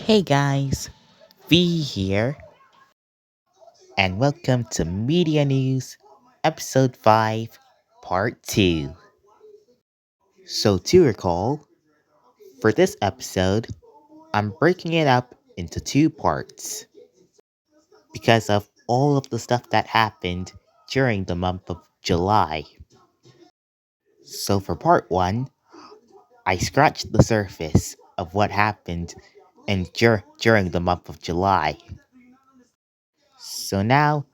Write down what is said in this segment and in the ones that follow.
Hey guys, V here, and welcome to Media News, Episode 5, Part 2. So, to recall, for this episode, I'm breaking it up into two parts because of all of the stuff that happened during the month of July. So, for Part 1, I scratched the surface of what happened during the month of July. So, now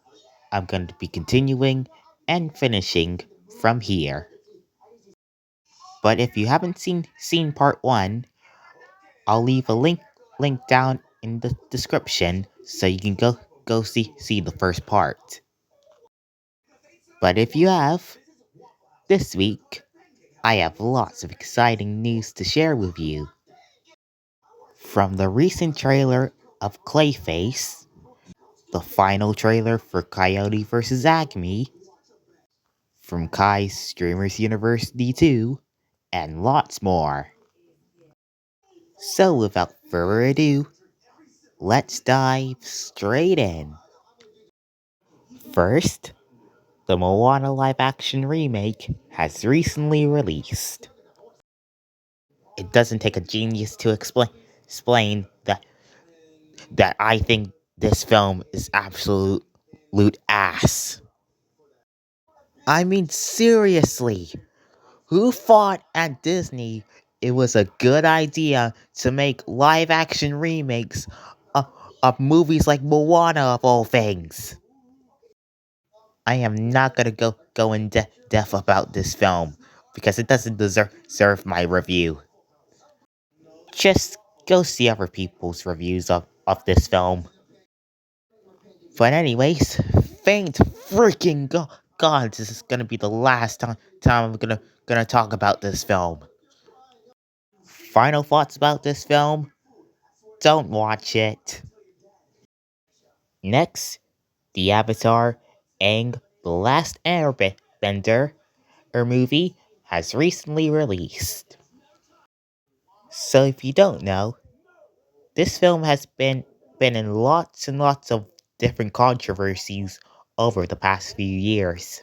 I'm going to be continuing and finishing from here. But if you haven't seen part 1, I'll leave a link down in the description so you can go see the first part. But if you have, this week I have lots of exciting news to share with you. From the recent trailer of Clayface, the final trailer for Coyote vs. Acme, from Kai's Streamers University 2, and lots more. So without further ado, let's dive straight in. First, the Moana live action remake has recently released. It doesn't take a genius to explain that I think this film is absolute ass. I mean, seriously, who thought at Disney it was a good idea to make live action remakes of, of movies like Moana of all things? I am not gonna go in depth about this film because it doesn't deserve my review. Just go see other people's reviews of this film. But anyways, thank freaking God, this is gonna be the last time I'm gonna talk about this film. Final thoughts about this film? Don't watch it. Next, the Avatar Aang The Last Airbender movie has recently released. So if you don't know, this film has been in lots and lots of different controversies over the past few years,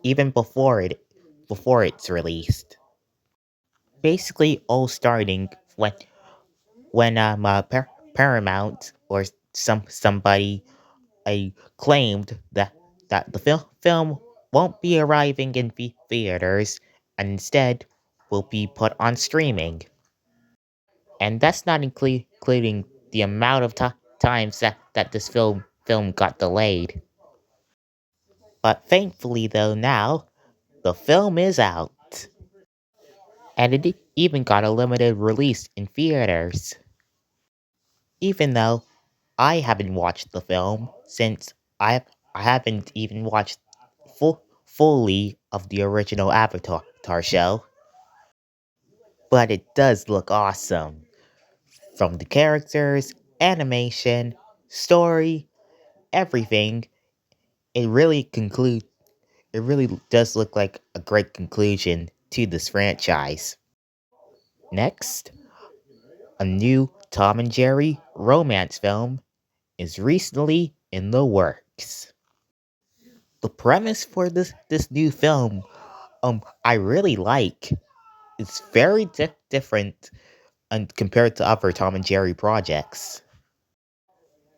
even before it's released. Basically, all starting when Paramount or somebody claimed that the film won't be arriving in theaters and instead will be put on streaming. And that's not including the amount of times that this film got delayed. But thankfully, though, now the film is out, and it even got a limited release in theaters. Even though I haven't watched the film since I haven't even watched fully of the original Avatar show, but it does look awesome from the characters, animation, story, everything. It really it really does look like a great conclusion to this franchise. Next, a new Tom and Jerry romance film is recently in the works. The premise for this new film, I really like. It's very different and compared to other Tom and Jerry projects.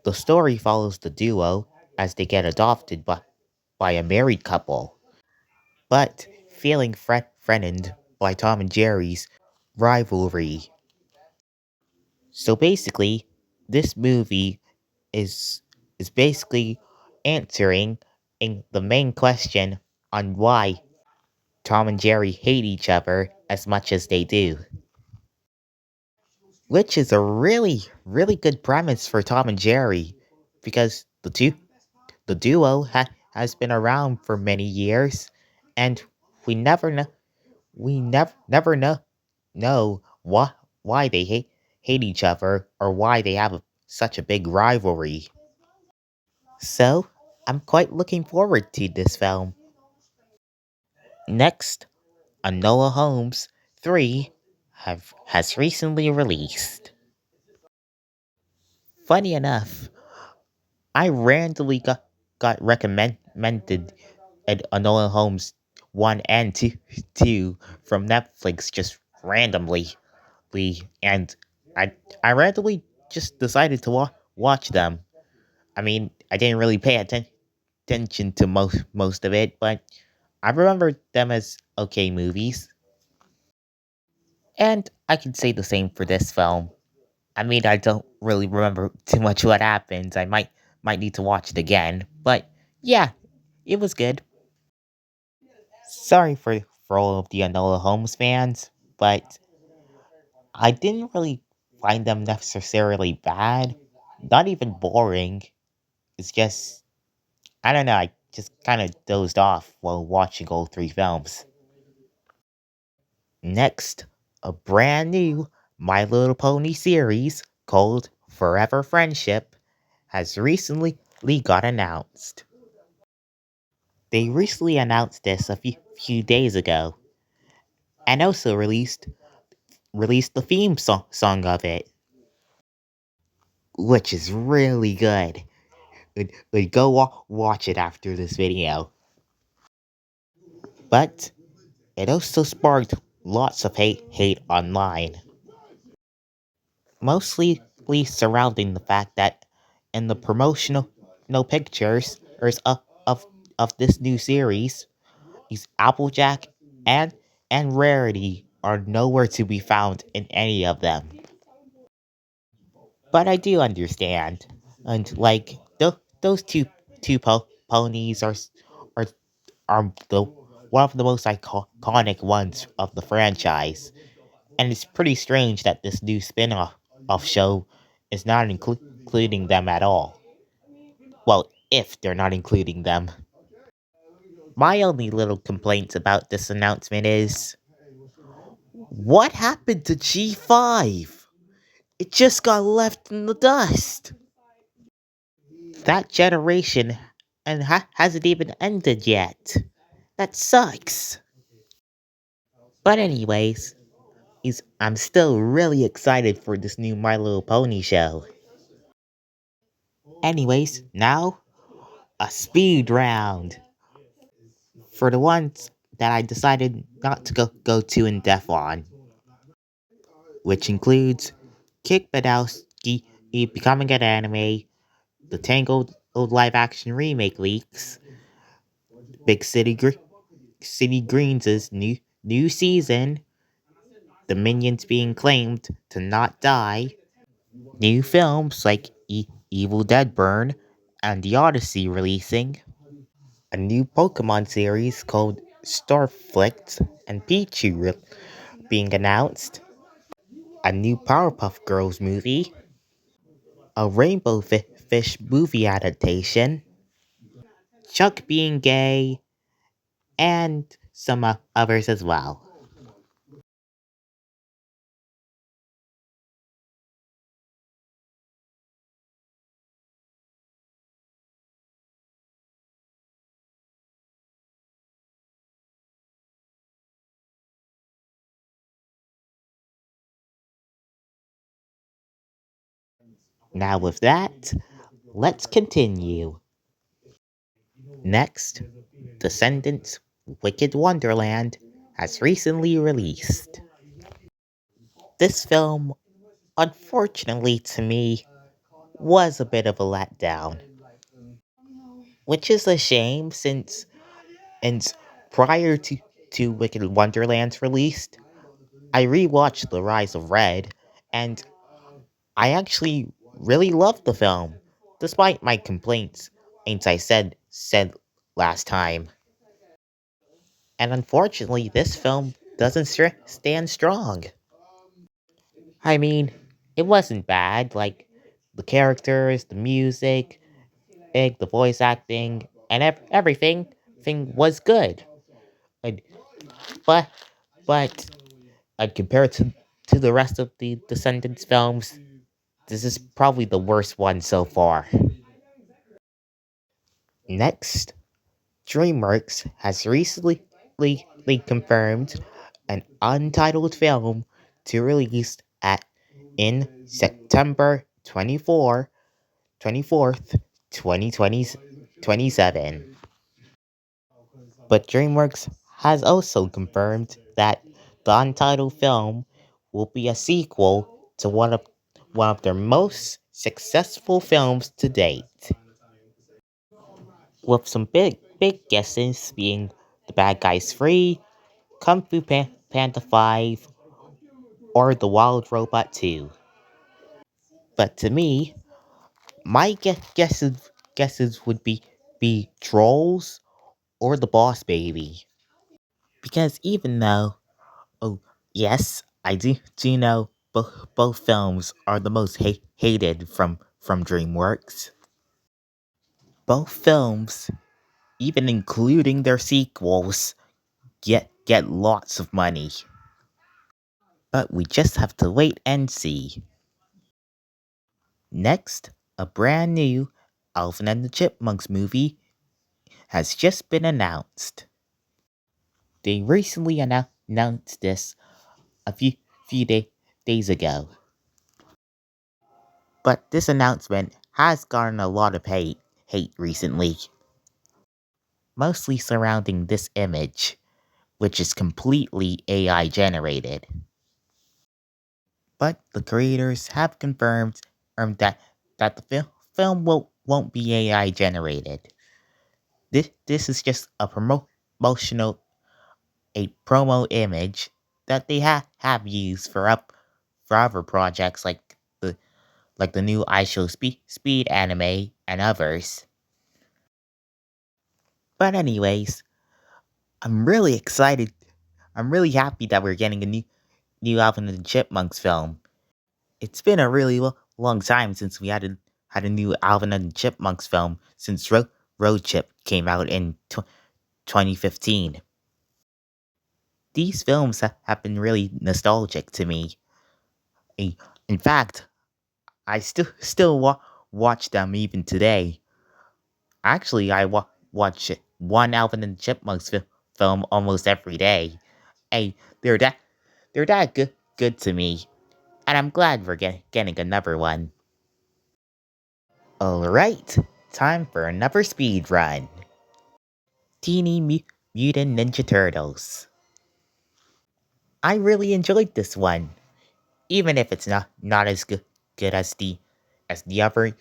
The story follows the duo as they get adopted by a married couple, but feeling threatened by Tom and Jerry's rivalry. So basically, this movie is is basically answering in the main question on why Tom and Jerry hate each other as much as they do. Which is a really good premise for Tom and Jerry because the duo has been around for many years and we never know why they hate each other or why they have such a big rivalry. So, I'm quite looking forward to this film. Next, Enola Holmes 3 has recently released. Funny enough, I randomly got recommended an Enola Holmes 1 and 2 from Netflix just randomly. And I I randomly just decided to watch them. I mean, I didn't really pay attention to most of it, but I remember them as okay movies. And I can say the same for this film. I mean, I don't really remember too much what happens. I might need to watch it again, but yeah, it was good. Sorry for all of the Enola Holmes fans, but I didn't really find them necessarily bad, not even boring. It's just I don't know. I just kind of dozed off while watching all three films. Next, a brand new My Little Pony series called Forever Friendship has recently got announced. They recently announced this a few days ago and also released the theme song of it, which is really good. Go watch it after this video. But it also sparked lots of hate online, mostly surrounding the fact that in the promotional no pictures of this new series, these Applejack and Rarity are nowhere to be found in any of them. But I do understand, and like those two ponies are the one of the most iconic ones of the franchise, and it's pretty strange that this new spin-off of show is not including them at all. Well, if they're not including them. My only little complaint about this announcement is what happened to G5? It just got left in the dust. That generation and hasn't even ended yet. That sucks. But anyways, I'm still really excited for this new My Little Pony show. Anyways, now a speed round for the ones that I decided not to go too in depth on, which includes Kick Badowski becoming an anime, the Tangled old live action remake leaks, Big City Greens' new season, the minions being claimed to not die, new films like Evil Dead Burn and The Odyssey releasing, a new Pokemon series called Starflight and Pichu being announced, a new Powerpuff Girls movie, a Rainbow Fish movie adaptation, Chuck being gay, and some others as well. Now, with that, let's continue. Next, Descendants Wicked Wonderland has recently released. This film, unfortunately to me, was a bit of a letdown, which is a shame since prior to Wicked Wonderland's release, I rewatched The Rise of Red, and I actually really loved the film, despite my complaints, ain't I said last time. And unfortunately, this film doesn't stand strong. I mean, it wasn't bad, like the characters, the music, the voice acting, and everything thing was good. And, but but compared to the rest of the Descendants films, this is probably the worst one so far. Next, DreamWorks has recently confirmed an untitled film to release at in September 24 24th, 2027. But DreamWorks has also confirmed that the untitled film will be a sequel to one of their most successful films to date, with some big guesses being The Bad Guys 3, Kung Fu Panda 5, or The Wild Robot 2. But to me, my guesses would be Trolls or The Boss Baby. Because even though, oh yes, I do know both films are the most hated from DreamWorks. Both films, even including their sequels, get lots of money. But we just have to wait and see. Next, a brand new Alvin and the Chipmunks movie has just been announced. They recently announced this a few days ago. But this announcement has gotten a lot of hate recently, mostly surrounding this image, which is completely AI generated. But the creators have confirmed that the film won't be AI generated. This is just a promotional a promo image that they have used for other projects like the new I Show Speed anime and others. But anyways, I'm really excited. I'm really happy that we're getting a new Alvin and the Chipmunks film. It's been a really long time since we had a new Alvin and the Chipmunks film since Road Trip came out in 2015. These films have been really nostalgic to me. I- In fact, I still watch them even today. Actually, I watch one Alvin and the Chipmunks film almost every day. Hey, they're that good to me, and I'm glad we're getting another one. All right, time for another speed run. Mutant Ninja Turtles. I really enjoyed this one, even if it's not as good as the other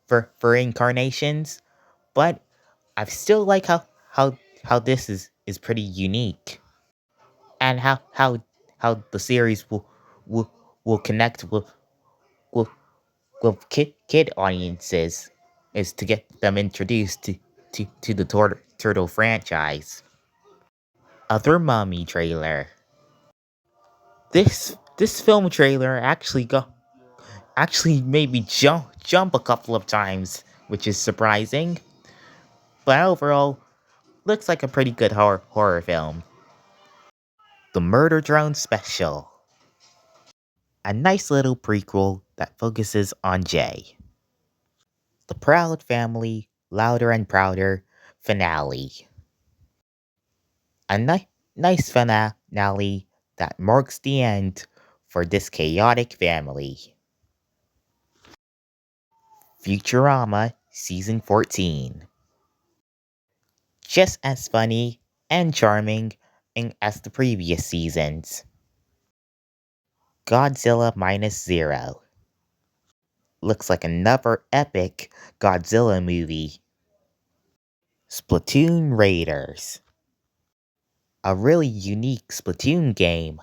for incarnations. But I still like how this is pretty unique, and how the series will will connect with with kid audiences is to get them introduced to the turtle franchise. Other Mummy trailer. This film trailer actually made me jump a couple of times, which is surprising. But overall, looks like a pretty good horror film. The Murder Drone Special. A nice little prequel that focuses on Jay. The Proud Family, Louder and Prouder finale. A nice finale that marks the end for this chaotic family. Futurama Season 14. Just as funny and charming as the previous seasons. Godzilla Minus Zero. Looks like another epic Godzilla movie. Splatoon Raiders. A really unique Splatoon game.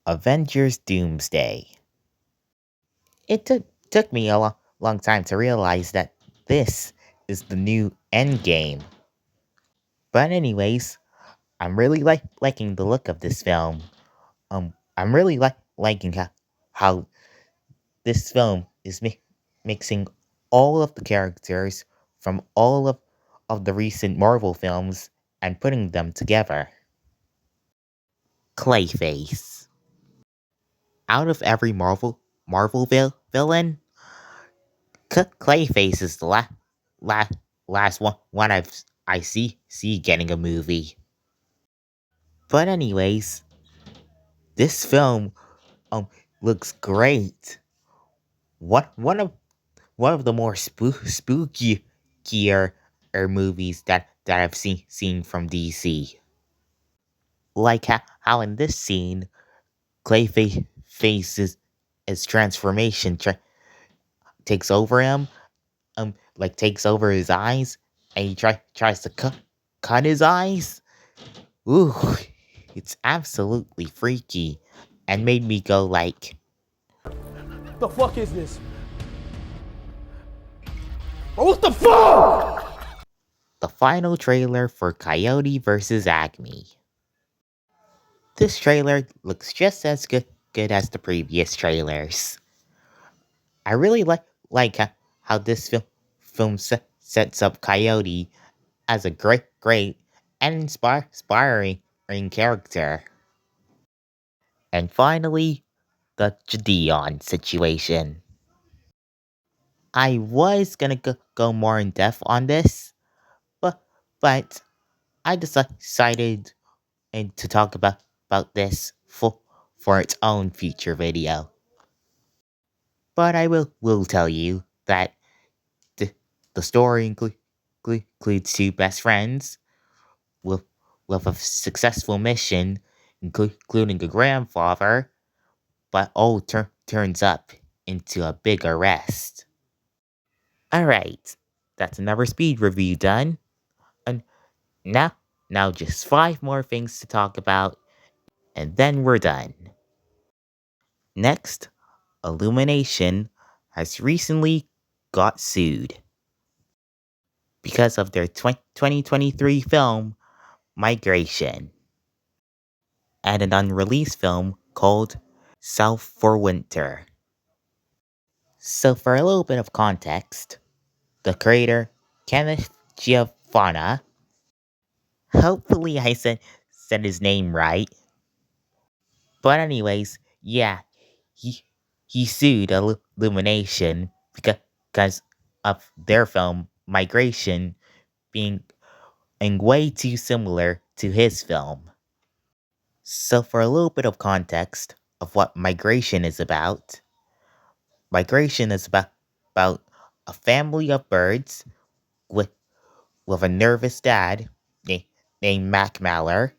Avengers Doomsday. It took me a long time to realize that this is the new Endgame. But anyways, I'm really liking the look of this film. I'm really liking how this film is mixing all of the characters from all of the recent Marvel films and putting them together. Clayface. Out of every Marvel villain, Clayface is the la- last one I see getting a movie. But anyways, this film um looks great. What one of one of the more spookier movies that I've seen from DC. Like how in this scene, Clayface faces his transformation takes over him, like takes over his eyes, and he tries to cut his eyes. Ooh, it's absolutely freaky, and made me go like, The fuck is this? Bro, what the fuck? the final trailer for Coyote vs. Acme. This trailer looks just as good as the previous trailers. I really like how this film sets up Coyote as a great and inspiring character. And finally, the Gideon situation. I was gonna go more in depth on this, but but I decided to talk about this for its own future video. But I will tell you that the, the story includes two best friends with a successful mission, including a grandfather, but all turns up into a big arrest. Alright, that's another speed review done. And now, just 5 more things to talk about, and then we're done. Next, Illumination has recently got sued because of their 2023 film, Migration, and an unreleased film called South for Winter. So, for a little bit of context, the creator, Kenneth Giovanna, hopefully I said his name right. But anyways, yeah, he sued Illumination because of their film Migration being way too similar to his film. So for a little bit of context of what Migration is about, Migration is about a family of birds with a nervous dad named Mac Maller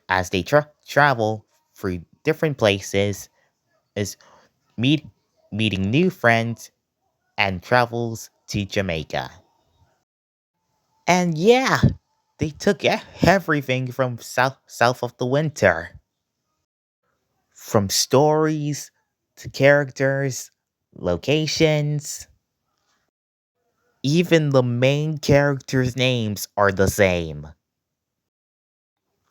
as they travel through different places, is meeting new friends, and travels to Jamaica. And yeah, they took everything from south of the winter, from stories to characters, locations. Even the main characters' names are the same,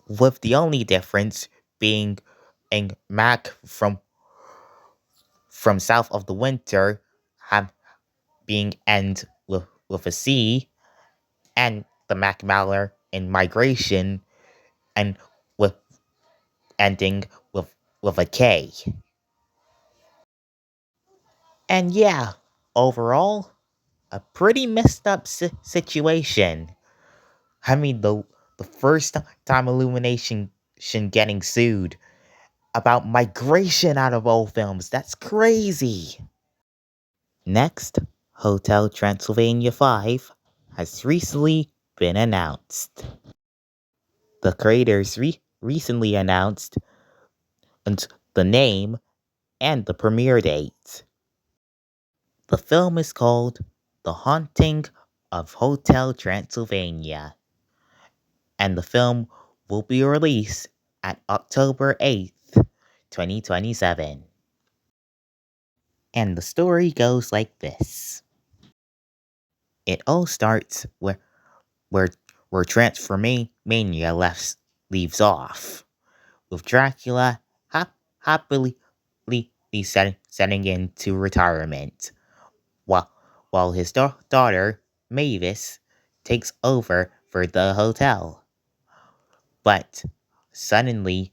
with the only difference being Mac from south of the winter have being end with a C, and the Mac Maller in Migration and with ending with a K. And yeah, overall, a pretty messed up situation. I mean, the first time Illumination getting sued about migration out of old films. That's crazy. Next, Hotel Transylvania 5 has recently been announced. The creators recently announced the name and the premiere date. The film is called The Haunting of Hotel Transylvania, and the film will be released at October 8th, 2027. And the story goes like this. It all starts where, where Transformania leaves off, with Dracula happily setting into retirement, while, his daughter, Mavis, takes over for the hotel. But suddenly,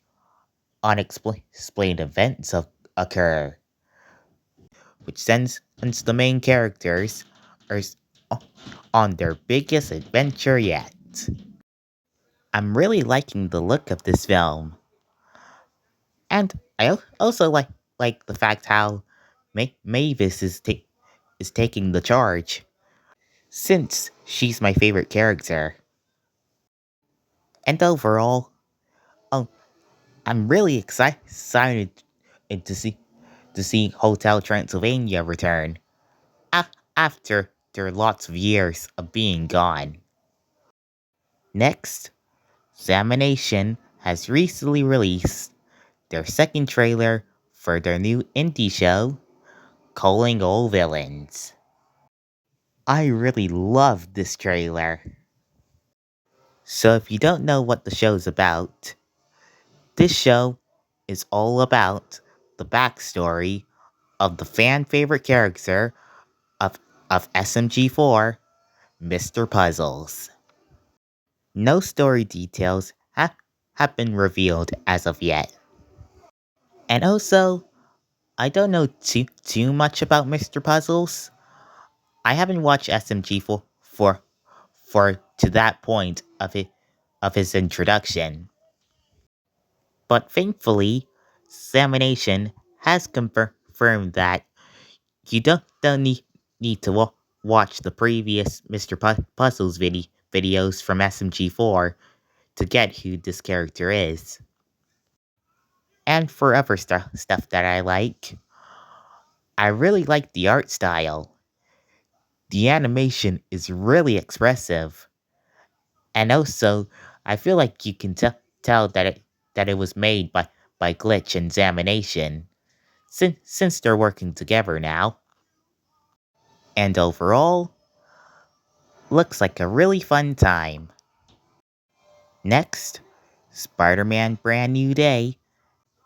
unexplained events occur, which sends the main characters on their biggest adventure yet. I'm really liking the look of this film, and I also like the fact how Mavis is is taking the charge, since she's my favorite character. And overall, oh, I'm really excited to see Hotel Transylvania return after lots of years of being gone. Next, Examination has recently released their second trailer for their new indie show, Calling All Villains. I really love this trailer. So if you don't know what the show's about, this show is all about the backstory of the fan favorite character of, of SMG4, Mr. Puzzles. No story details have been revealed as of yet. And also, I don't know too much about Mr. Puzzles. I haven't watched SMG for to that point of his introduction. But thankfully, Examination has confirmed that you don't need to watch the previous Mr. Puzzles videos from SMG4 to get who this character is. And for other stuff that I really like the art style. The animation is really expressive. And also, I feel like you can tell that it was made by Glitch and Examination, since they're working together now. And overall, looks like a really fun time. Next, Spider-Man Brand New Day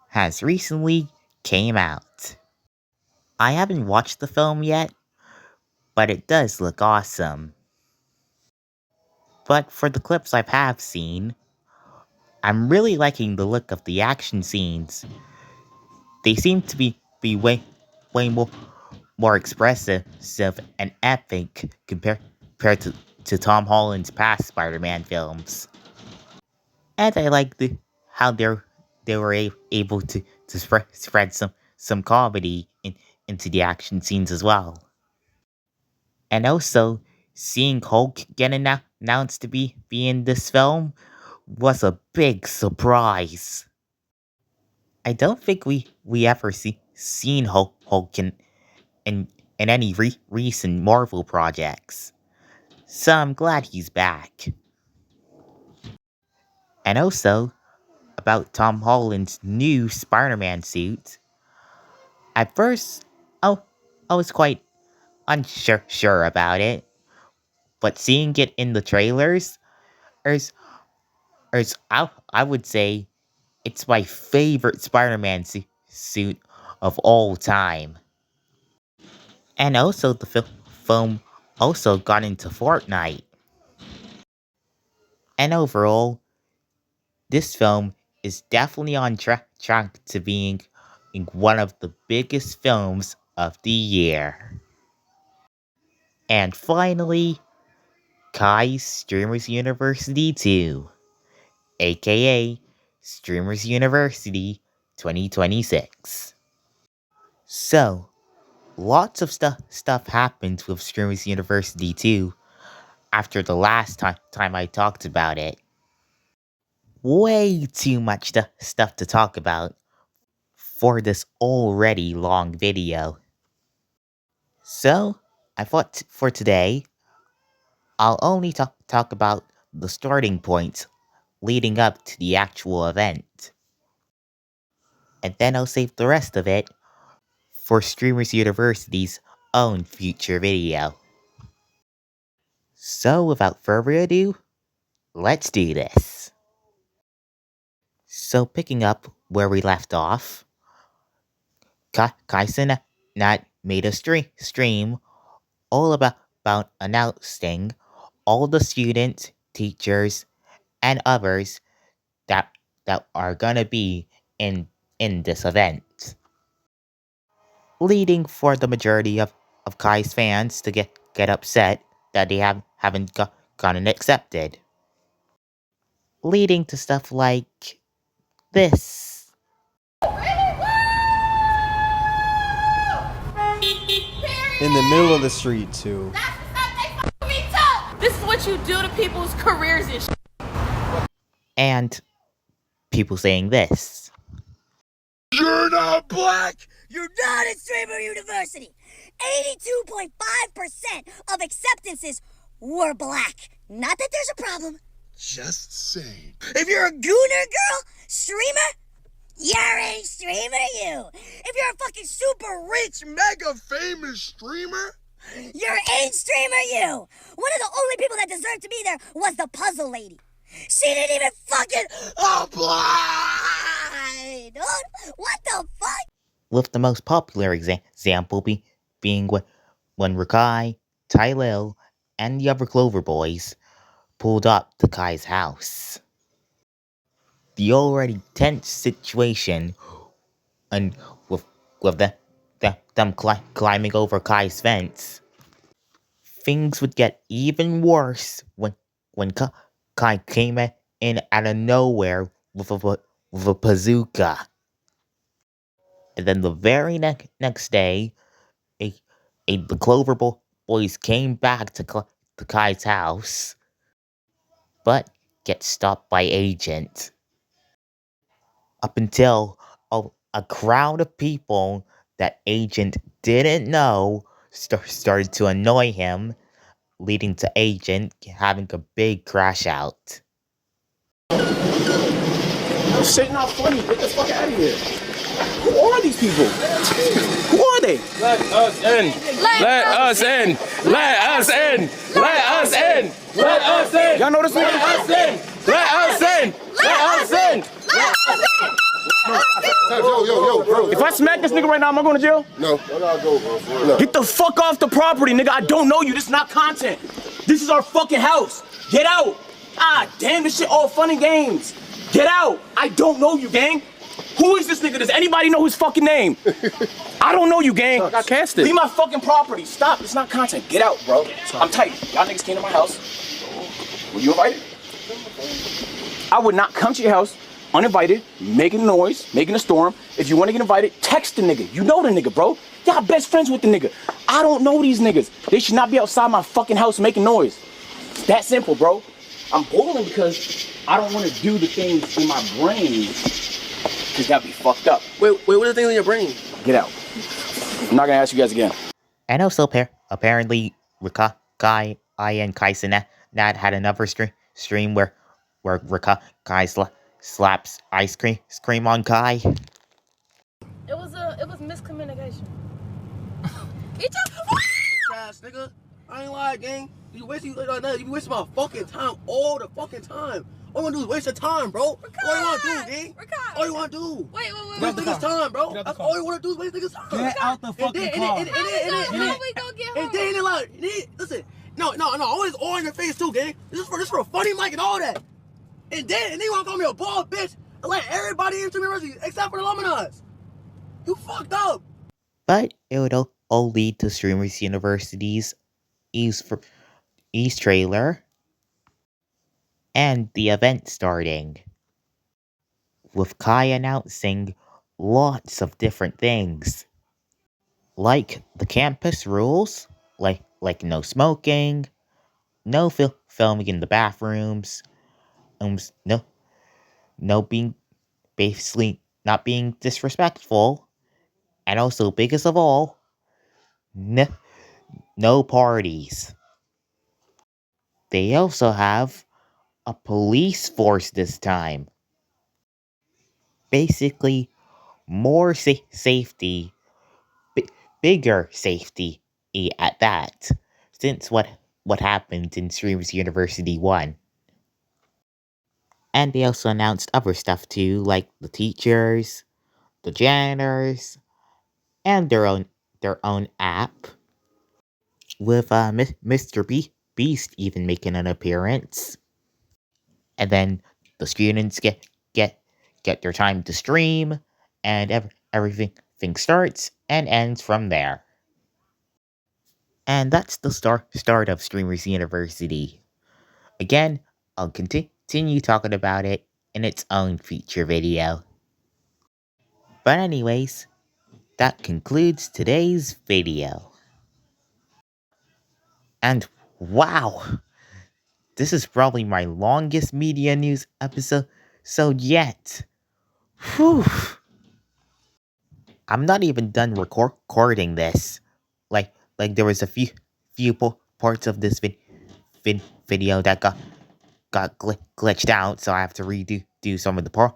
has recently came out. I haven't watched the film yet, but it does look awesome. But for the clips I have seen, I'm really liking the look of the action scenes. They seem to be way more expressive and epic compared to Tom Holland's past Spider-Man films. And I like how they were able to spread some comedy into the action scenes as well. And also, seeing Hulk get announced to be in this film was a big surprise. I don't think we ever seen Hulk in any recent Marvel projects, so I'm glad he's back. And also, about Tom Holland's new Spider-Man suit, at first, I was quite unsure about it, but seeing it in the trailers, I would say it's my favorite Spider-Man suit of all time. And also, the film also got into Fortnite. And overall, this film is definitely on track to being one of the biggest films of the year. And finally, Kai's Streamers University 2, aka Streamers University 2026. So, lots of stuff happened with Streamers University 2 after the last time I talked about it. Way too much stuff to talk about for this already long video. So, I thought for today, I'll only talk about the starting points leading up to the actual event. And then I'll save the rest of it for Streamers University's own future video. So without further ado, let's do this. So picking up where we left off, Kaisen Nat made a stream all about announcing all the students, teachers, and others that are gonna be in this event, leading for the majority of Kai's fans to get upset that they haven't gotten accepted, leading to stuff like this. Period. In the middle of the street, too. This is what you do to people's careers and shit. And people saying this. You're not black! You're not at Streamer University! 82.5% of acceptances were black. Not that there's a problem. Just saying. If you're a gooner girl, streamer, you're a streamer, you. If you're a fucking super rich, Mega famous streamer? you're a streamer, you. One of the only people that deserved to be there was the puzzle lady. She didn't even fucking apply! Dude, what the fuck? With the most popular example being when Rakai, Tylil, and the other Clover Boys pulled up to Kai's house. The already tense situation, and with them climbing over Kai's fence, things would get even worse when Kai came in out of nowhere with a bazooka. And then the very next day, the Clover Boys came back to Kai's house, but get stopped by Agent. Up until a crowd of people that Agent didn't know started to annoy him, leading to Agent having a big crash out. This shit not funny. Get the fuck out of here. Who are these people? Who are they? Let us in. Let us in. Let us in. Let us in. Let us in. Y'all know this Let nigga? us in. Let us in. Let us in. Yo, bro. If I smack this nigga right now, am I going to jail? No. No. Get the fuck off the property, nigga. I don't know you. This is not content. This is our fucking house. Get out. Ah, damn, this shit all fun and games. Get out. I don't know you, gang. Who is this nigga? Does anybody know his fucking name? I don't know you, gang. I cast it. Leave my fucking property. Stop. It's not content. Get out, bro. I'm tight. Y'all niggas came to my house. Were you invited? I would not come to your house uninvited, making noise, making a storm. If you want to get invited, text the nigga. You know the nigga, bro. Y'all best friends with the nigga. I don't know these niggas. They should not be outside my fucking house making noise. It's that simple, bro. I'm boiling because I don't want to do the things in my brain because that'd be fucked up. Wait, what are the things in your brain? Get out. I'm not gonna ask you guys again. And also, apparently, Rakai, and Kaisen had another stream where Rakai slaps ice cream on Kai. It was miscommunication. Trash, nigga. I ain't lying, gang. You wasting my fucking time all the fucking time. All you wanna do is waste your time, bro. All you wanna do, gang. All you wanna do. Wait. Waste niggas' time, bro. That's all you wanna do is waste niggas' time. Get out the fucking car. And then like, listen, no, always all in your face too, gang. This is for a funny mic and all that. And then you wanna call me a bald bitch and let everybody into university except for the alumni. You fucked up. But it would all lead to Streamers University's East trailer and the event starting, with Kai announcing lots of different things, like the campus rules, like no smoking, no filming in the bathrooms, no being basically not being disrespectful, and also biggest of all, no parties. They also have a police force this time. Basically, more safety, bigger safety at that, since what happened in Streamers University 1. And they also announced other stuff too, like the teachers, the janitors, and their own app, with Mr. Beast even making an appearance. And then the students get their time to stream, and everything starts and ends from there. And that's the start of Streamers University. Again, I'll continue talking about it in its own feature video. But anyways, that concludes today's video. And wow, this is probably my longest media news episode yet. Whew. I'm not even done recording this. Like there was a few parts of this video that got glitched out, so I have to do some of the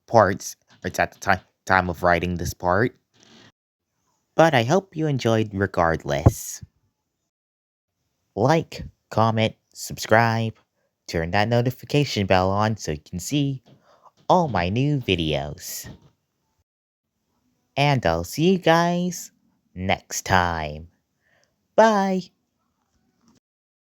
parts. It's at the time of writing this part. But I hope you enjoyed regardless. Like, comment, subscribe, turn that notification bell on so you can see all my new videos. And I'll see you guys next time. Bye!